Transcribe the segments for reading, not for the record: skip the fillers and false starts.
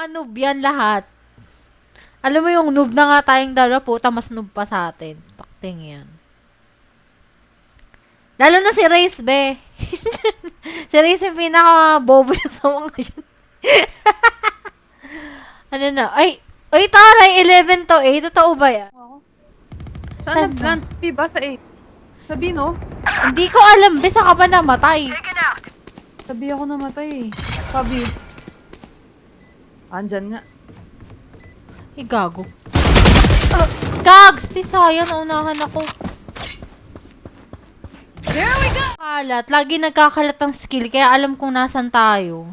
noob yan lahat. Alam mo yung noob na nga tayong dalawa, puta, mas noob pa sa atin. Takting yan. Lalo na si Race, be. Si Race yung pinaka-bobo na sa mga yun. Ano na? Ay, taray, 11 to 8. Totoo ba yan? Saan nag-plant? B ba sa A? Sabi, no? Hindi ko alam, be. Saan ka ba namatay? Sabi ako namatay eh. Sabi. Andyan nga. Ay, gago. Gags! Di sayang, naunahan ako. There we go! Kalat. Lagi nagkakalat ang skill, kaya alam kong nasan tayo.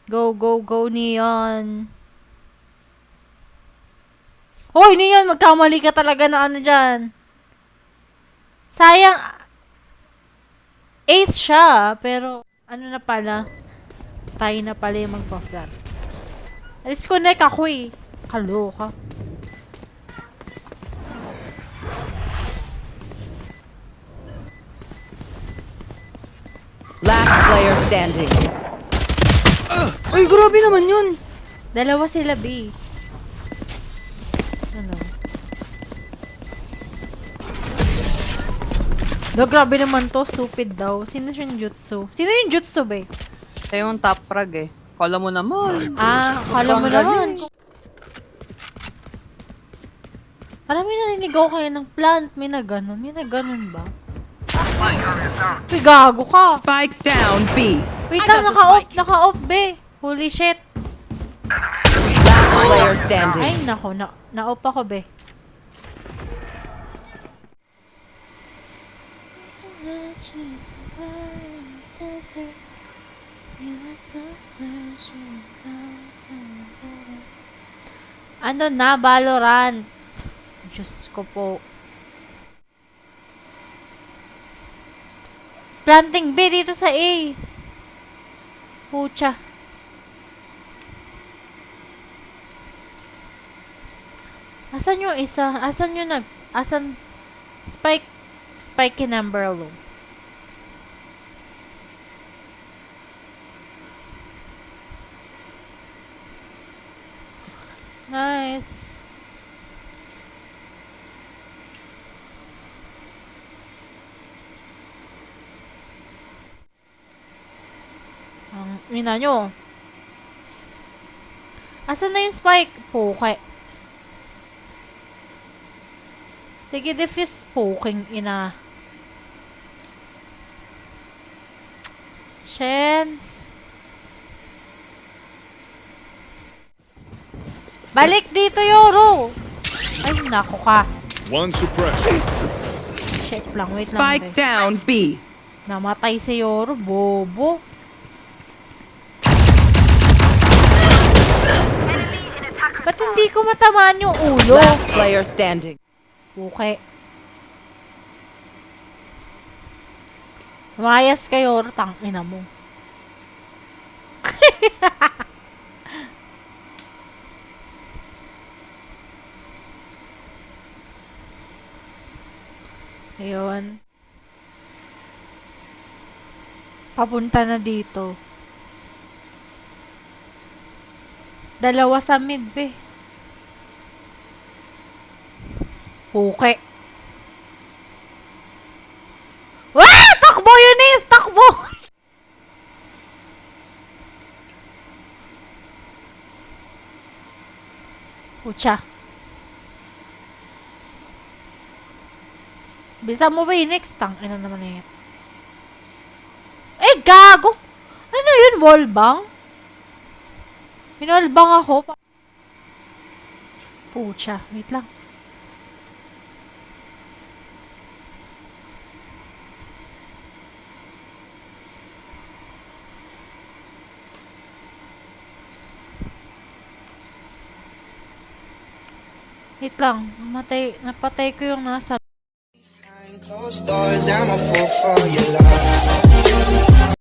Go, go, go, Neon. Hoy, Neon! Magkamali ka talaga na ano dyan. Sayang. Ace siya, pero ano na pala. Tayo na pala yung magpa-flat. Disconnect ako eh. Kaloka. Last player standing. Uy, grabe naman yun. Dalawa sila, B. Ano? Grabe naman to. Stupid daw. Sino yung jutsu? Sino yung jutsu, be? Siya yung top frag eh. Kala mo naman. Kala mo naman. Parang may narinig ako kayo ng plant. May na ganun. May na ganun ba? Uy, gago ka. Spike down B. Wait lang, naka-off, be. Holy shit. Last player standing. Ay, nako. Na-off ako, be. Ano na, Valorant? Diyos ko po. Planting B dito sa A. Pucha. Asan yung isa? Asan yung Asan? Spike number low. Nice. Ang ina nyo. Asan na yung spike? Puke. Sige, defuse. Puking ina. Chance. Balik dito, Yoro! Ay, nako ka. One suppressed. Check lang, wait lang. Spike down B. Namatay si Yoro, bobo. Ba't hindi ko matamaan yung ulo? Last player standing. Okay. Mayas ka, Yoro, tangina mo. Ayun. Papunta na dito. Dalawa sa mid, be. Puke. Wah! Takbo, Eunice! Takbo! Pucha. Bisa mo ba yung next? Tangina naman na yan. Eh, gago! Ano yun? Wallbang? Minwallbang ako. Pucha. Wait lang. Wait lang. Napatay ko yung nasa. Closed doors, I'm a fool for your love.